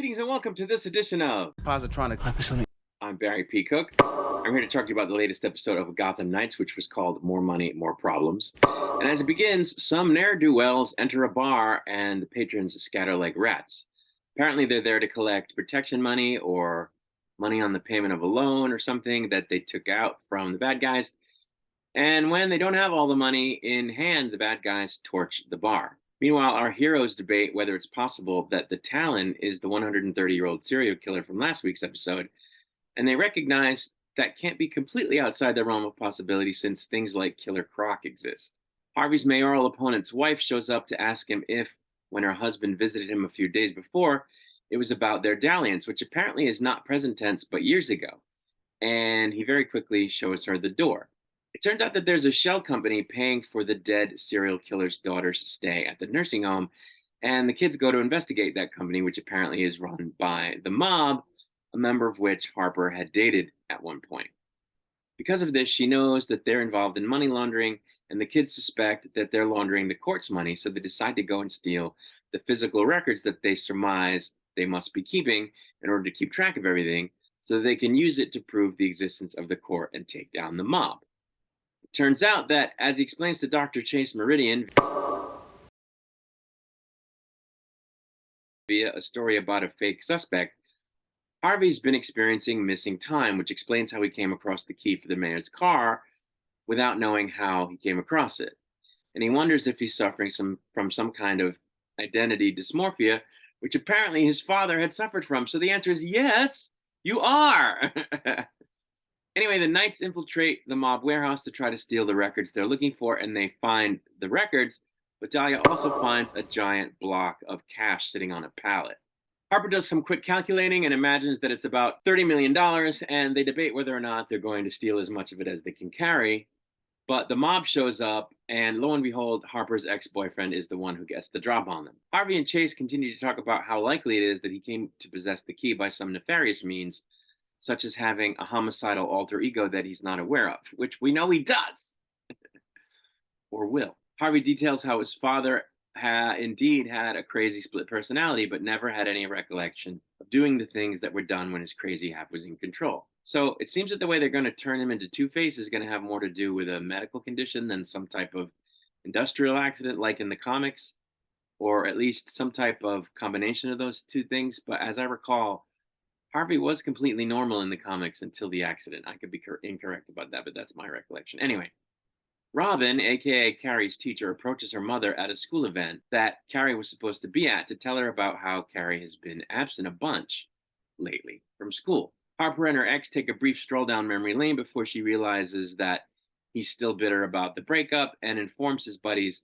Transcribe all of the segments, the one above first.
Greetings and welcome to this edition of Positronic episode. I'm Barry P. Cook. I'm here to talk to you about the latest episode of Gotham Knights, which was called More Money, More Problems. And as it begins, some ne'er-do-wells enter a bar and the patrons scatter like rats. Apparently they're there to collect protection money or money on the payment of a loan or something that they took out from the bad guys. And when they don't have all the money in hand, the bad guys torch the bar. Meanwhile, our heroes debate whether it's possible that the Talon is the 130-year-old serial killer from last week's episode, and they recognize that can't be completely outside the realm of possibility since things like Killer Croc exist. Harvey's mayoral opponent's wife shows up to ask him if, when her husband visited him a few days before, it was about their dalliance, which apparently is not present tense but years ago, and he very quickly shows her the door. It turns out that there's a shell company paying for the dead serial killer's daughter's stay at the nursing home, and the kids go to investigate that company, which apparently is run by the mob, a member of which Harper had dated at one point. Because of this, she knows that they're involved in money laundering, and the kids suspect that they're laundering the court's money, so they decide to go and steal the physical records that they surmise they must be keeping in order to keep track of everything, so they can use it to prove the existence of the court and take down the mob. Turns out that, as he explains to Dr. Chase Meridian via a story about a fake suspect, Harvey's been experiencing missing time, which explains how he came across the key for the mayor's car without knowing how he came across it. And he wonders if he's suffering from some kind of identity dysmorphia, which apparently his father had suffered from. So the answer is yes, you are. Anyway, the Knights infiltrate the mob warehouse to try to steal the records they're looking for, and they find the records, but Dahlia also finds a giant block of cash sitting on a pallet. Harper does some quick calculating and imagines that it's about $30 million, and they debate whether or not they're going to steal as much of it as they can carry, but the mob shows up, and lo and behold, Harper's ex-boyfriend is the one who gets the drop on them. Harvey and Chase continue to talk about how likely it is that he came to possess the key by some nefarious means, such as having a homicidal alter ego that he's not aware of, which we know he does, or will. Harvey details how his father indeed had a crazy split personality, but never had any recollection of doing the things that were done when his crazy half was in control. So it seems that the way they're going to turn him into Two-Face is going to have more to do with a medical condition than some type of industrial accident like in the comics, or at least some type of combination of those two things. But as I recall, Harvey was completely normal in the comics until the accident. I could be incorrect about that, but that's my recollection. Anyway, Robin, aka Carrie's teacher, approaches her mother at a school event that Carrie was supposed to be at to tell her about how Carrie has been absent a bunch lately from school. Harper and her ex take a brief stroll down memory lane before she realizes that he's still bitter about the breakup and informs his buddies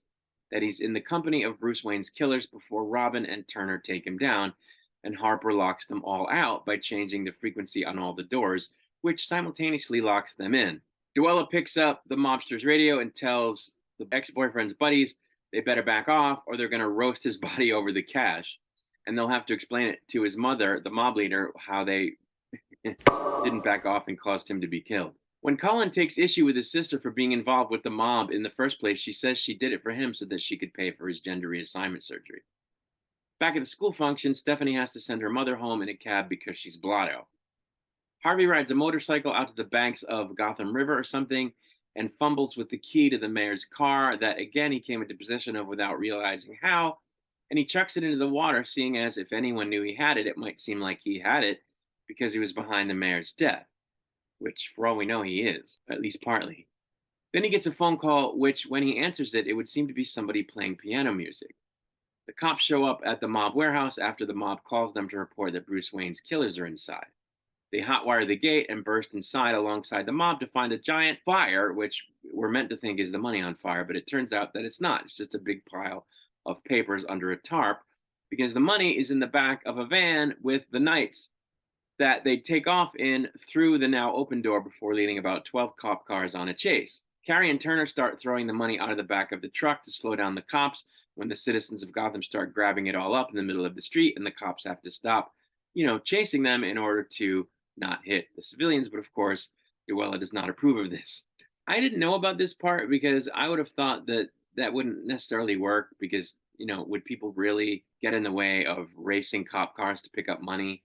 that he's in the company of Bruce Wayne's killers before Robin and Turner take him down, and Harper locks them all out by changing the frequency on all the doors, which simultaneously locks them in. Duella picks up the mobster's radio and tells the ex-boyfriend's buddies they better back off or they're going to roast his body over the cash. And they'll have to explain it to his mother, the mob leader, how they didn't back off and caused him to be killed. When Colin takes issue with his sister for being involved with the mob in the first place, she says she did it for him so that she could pay for his gender reassignment surgery. Back at the school function, Stephanie has to send her mother home in a cab because she's blotto. Harvey rides a motorcycle out to the banks of Gotham River or something and fumbles with the key to the mayor's car that, again, he came into possession of without realizing how, and he chucks it into the water, seeing as if anyone knew he had it, it might seem like he had it because he was behind the mayor's death, which, for all we know, he is, at least partly. Then he gets a phone call, which, when he answers it, it would seem to be somebody playing piano music. The cops show up at the mob warehouse after the mob calls them to report that Bruce Wayne's killers are inside. They hotwire the gate and burst inside alongside the mob to find a giant fire, which we're meant to think is the money on fire, but it turns out that it's not. It's just a big pile of papers under a tarp because the money is in the back of a van with the Knights that they take off in through the now open door before leading about 12 cop cars on a chase. Carrie and Turner start throwing the money out of the back of the truck to slow down the cops when the citizens of Gotham start grabbing it all up in the middle of the street, and the cops have to stop, chasing them in order to not hit the civilians. But of course, Duella does not approve of this. I didn't know about this part because I would have thought that that wouldn't necessarily work because, would people really get in the way of racing cop cars to pick up money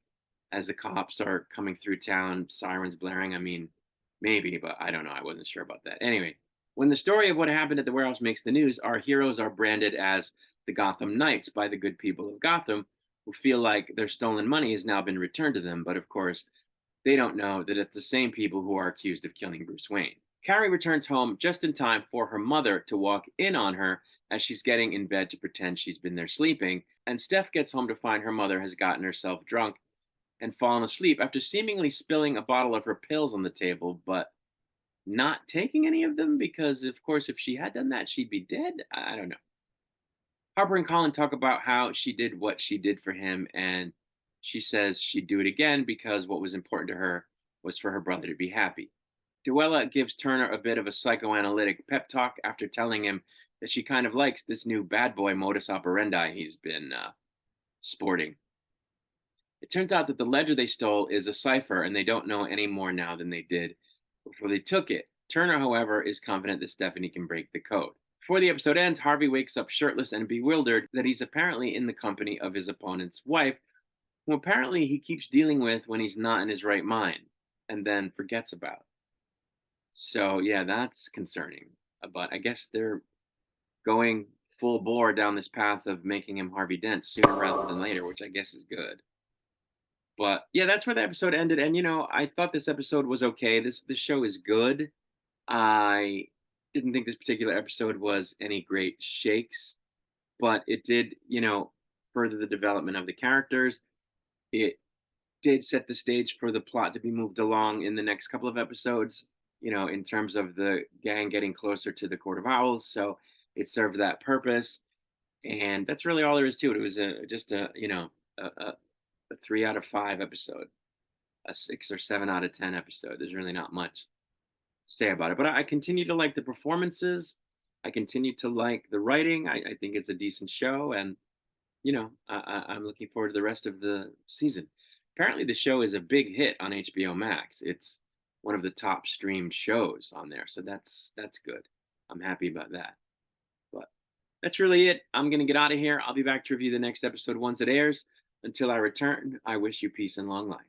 as the cops are coming through town, sirens blaring. I mean, maybe, but I don't know. I wasn't sure about that. Anyway, when the story of what happened at the warehouse makes the news, our heroes are branded as the Gotham Knights by the good people of Gotham, who feel like their stolen money has now been returned to them. But of course, they don't know that it's the same people who are accused of killing Bruce Wayne. Carrie returns home just in time for her mother to walk in on her as she's getting in bed to pretend she's been there sleeping. And Steph gets home to find her mother has gotten herself drunk and fallen asleep after seemingly spilling a bottle of her pills on the table, but not taking any of them because, of course, if she had done that, she'd be dead. I don't know. Harper and Colin talk about how she did what she did for him, and she says she'd do it again because what was important to her was for her brother to be happy. Duella gives Turner a bit of a psychoanalytic pep talk after telling him that she kind of likes this new bad boy modus operandi he's been sporting. It turns out that the ledger they stole is a cipher, and they don't know any more now than they did before they took it. Turner, however, is confident that Stephanie can break the code. Before the episode ends, Harvey wakes up shirtless and bewildered that he's apparently in the company of his opponent's wife, who apparently he keeps dealing with when he's not in his right mind and then forgets about. So, yeah, that's concerning. But I guess they're going full bore down this path of making him Harvey Dent sooner rather than later, which I guess is good. But yeah, that's where the episode ended. And I thought this episode was okay. This show is good. I didn't think this particular episode was any great shakes, but it did, further the development of the characters. It did set the stage for the plot to be moved along in the next couple of episodes, in terms of the gang getting closer to the Court of Owls. So it served that purpose. And that's really all there is to it. It was just a 3 out of 5 episode, a 6 or 7 out of 10 episode. There's really not much to say about it. But I continue to like the performances. I continue to like the writing. I think it's a decent show. And, I'm looking forward to the rest of the season. Apparently, the show is a big hit on HBO Max. It's one of the top streamed shows on there. So that's good. I'm happy about that. But that's really it. I'm going to get out of here. I'll be back to review the next episode once it airs. Until I return, I wish you peace and long life.